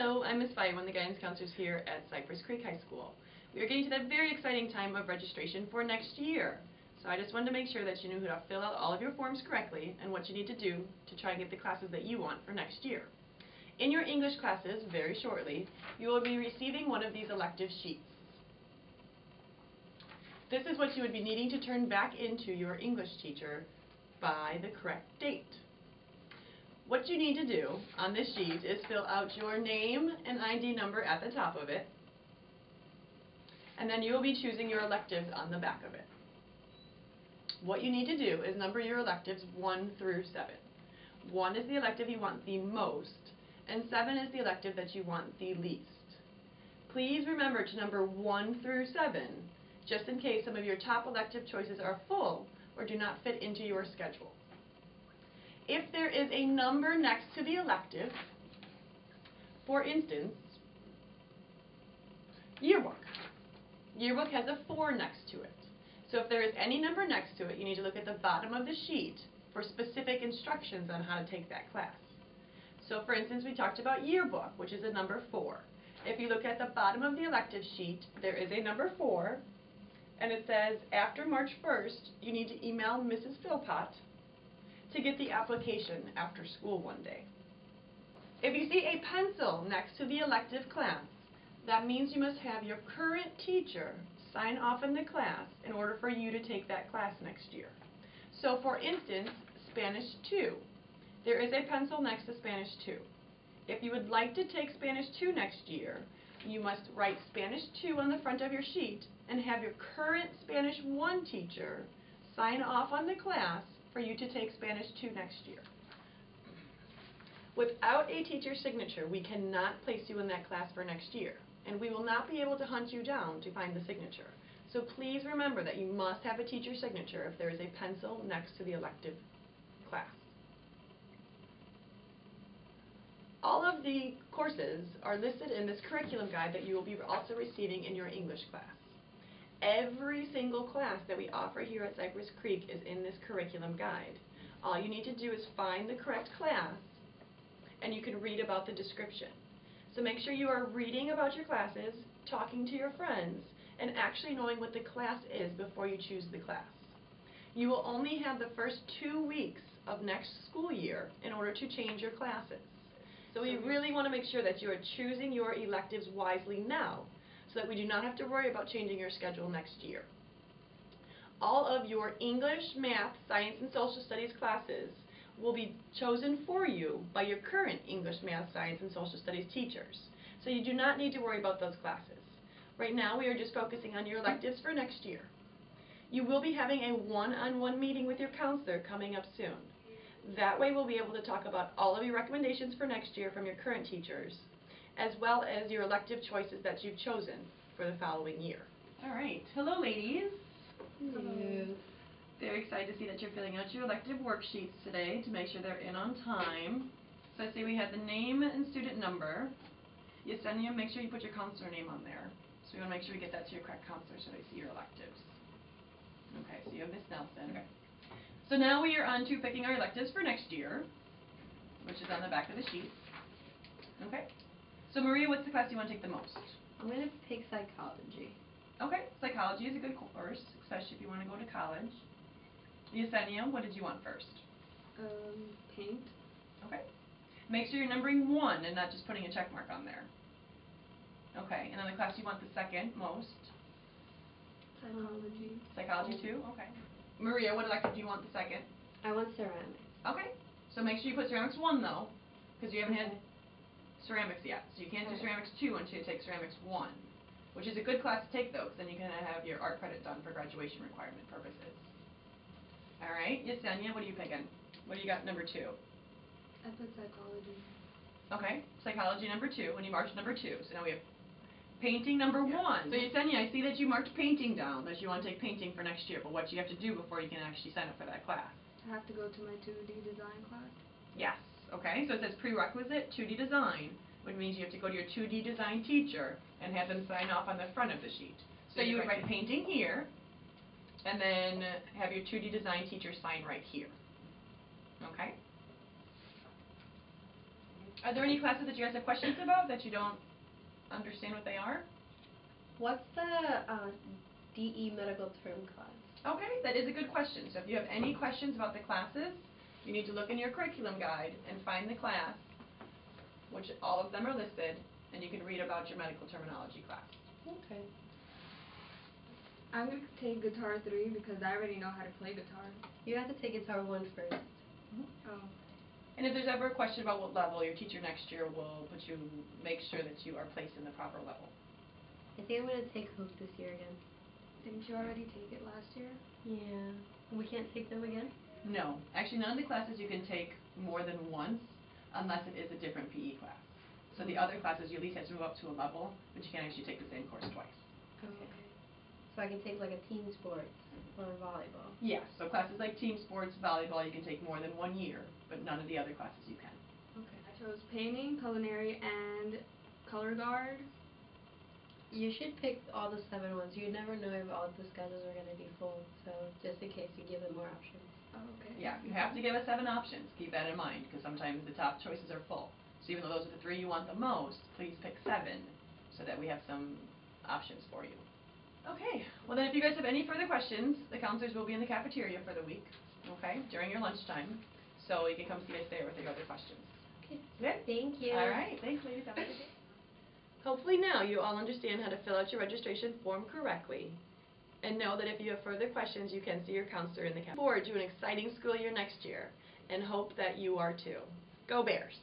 Hello, I'm Ms. Fye, one of the guidance counselors here at Cypress Creek High School. We are getting to that very exciting time of registration for next year. So I just wanted to make sure that you knew how to fill out all of your forms correctly and what you need to do to try and get the classes that you want for next year. In your English classes, very shortly, you will be receiving one of these elective sheets. This is what you would be needing to turn back into your English teacher by the correct date. What you need to do on this sheet is fill out your name and ID number at the top of it, and then you will be choosing your electives on the back of it. What you need to do is number your electives 1 through 7. 1 is the elective you want the most, and 7 is the elective that you want the least. Please remember to number 1 through 7, just in case some of your top elective choices are full or do not fit into your schedule. If there is a number next to the elective, for instance, yearbook. Yearbook has a 4 next to it. So if there is any number next to it, you need to look at the bottom of the sheet for specific instructions on how to take that class. So for instance, we talked about yearbook, which is a number 4. If you look at the bottom of the elective sheet, there is a number 4, and it says after March 1st, you need to email Mrs. Philpott to get the application after school one day. If you see a pencil next to the elective class, that means you must have your current teacher sign off in the class in order for you to take that class next year. So for instance, Spanish 2. There is a pencil next to Spanish 2. If you would like to take Spanish 2 next year, you must write Spanish 2 on the front of your sheet and have your current Spanish 1 teacher sign off on the class for you to take Spanish 2 next year. Without a teacher's signature, we cannot place you in that class for next year, and we will not be able to hunt you down to find the signature. So please remember that you must have a teacher's signature if there is a pencil next to the elective class. All of the courses are listed in this curriculum guide that you will be also receiving in your English class. Every single class that we offer here at Cypress Creek is in this curriculum guide. All you need to do is find the correct class, and you can read about the description. So make sure you are reading about your classes, talking to your friends, and actually knowing what the class is before you choose the class. You will only have the first 2 weeks of next school year in order to change your classes. So we really want to make sure that you are choosing your electives wisely now, so that we do not have to worry about changing your schedule next year. All of your English, math, science, and social studies classes will be chosen for you by your current English, math, science, and social studies teachers. So you do not need to worry about those classes. Right now we are just focusing on your electives for next year. You will be having a one-on-one meeting with your counselor coming up soon. That way we'll be able to talk about all of your recommendations for next year from your current teachers, as well as your elective choices that you've chosen for the following year. All right. Hello, ladies. Hello. Very excited to see that you're filling out your elective worksheets today to make sure they're in on time. So I see we have the name and student number. Yesenia, make sure you put your counselor name on there. So we want to make sure we get that to your correct counselor so they see your electives. Okay, so you have Miss Nelson. Okay. So now we are on to picking our electives for next year, which is on the back of the sheet. Okay. So Maria, what's the class you want to take the most? I'm going to pick psychology. Okay, psychology is a good course, especially if you want to go to college. Yesenia, what did you want first? Paint. Okay. Make sure you're numbering 1 and not just putting a check mark on there. Okay, and then the class you want the second most? Psychology. Psychology 2? Okay. Maria, what elective do you want the second? I want ceramics. Okay, so make sure you put ceramics 1 though, because you haven't had ceramics yet. So you can't do ceramics 2 until you take ceramics 1, which is a good class to take though, because then you can have your art credit done for graduation requirement purposes. All right, Yesenia, what are you picking? What do you got number 2? I put psychology. Okay, psychology number 2, and you marked number 2. So now we have painting number 1. So Yesenia, I see that you marked painting down, that you want to take painting for next year, but what do you have to do before you can actually sign up for that class? I have to go to my 2D design class. Yes. Okay, so it says prerequisite 2D design, which means you have to go to your 2D design teacher and have them sign off on the front of the sheet. So you would write painting here, and then have your 2D design teacher sign right here. Okay? Are there any classes that you guys have questions about that you don't understand what they are? What's the DE medical term class? Okay, that is a good question. So if you have any questions about the classes, you need to look in your curriculum guide and find the class, which all of them are listed, and you can read about your medical terminology class. Okay. I'm going to take Guitar 3 because I already know how to play guitar. You have to take Guitar 1 first. Oh. And if there's ever a question about what level, your teacher next year will make sure that you are placed in the proper level. I think I'm going to take hoop this year again. Didn't you already take it last year? Yeah. We can't take them again? No. Actually, none of the classes you can take more than once unless it is a different PE class. So the other classes, you at least have to move up to a level, but you can't actually take the same course twice. Okay. So I can take like a team sports or volleyball. Yes. So classes like team sports, volleyball, you can take more than 1 year, but none of the other classes you can. Okay. I chose painting, culinary, and color guard. You should pick all the 7 ones. You never know if all the schedules are going to be full, so just in case you give them more options. Oh, okay. Yeah, you have to give us 7 options. Keep that in mind, because sometimes the top choices are full. So even though those are the 3 you want the most, please pick 7 so that we have some options for you. Okay, well then if you guys have any further questions, the counselors will be in the cafeteria for the week, okay, during your lunchtime. So you can come see us there with your other questions. Okay. Good? Thank you. All right, thanks ladies. Have a good day. Hopefully now you all understand how to fill out your registration form correctly. And know that if you have further questions, you can see your counselor in the cafeteria. Forward to an exciting school year next year, and hope that you are too. Go Bears!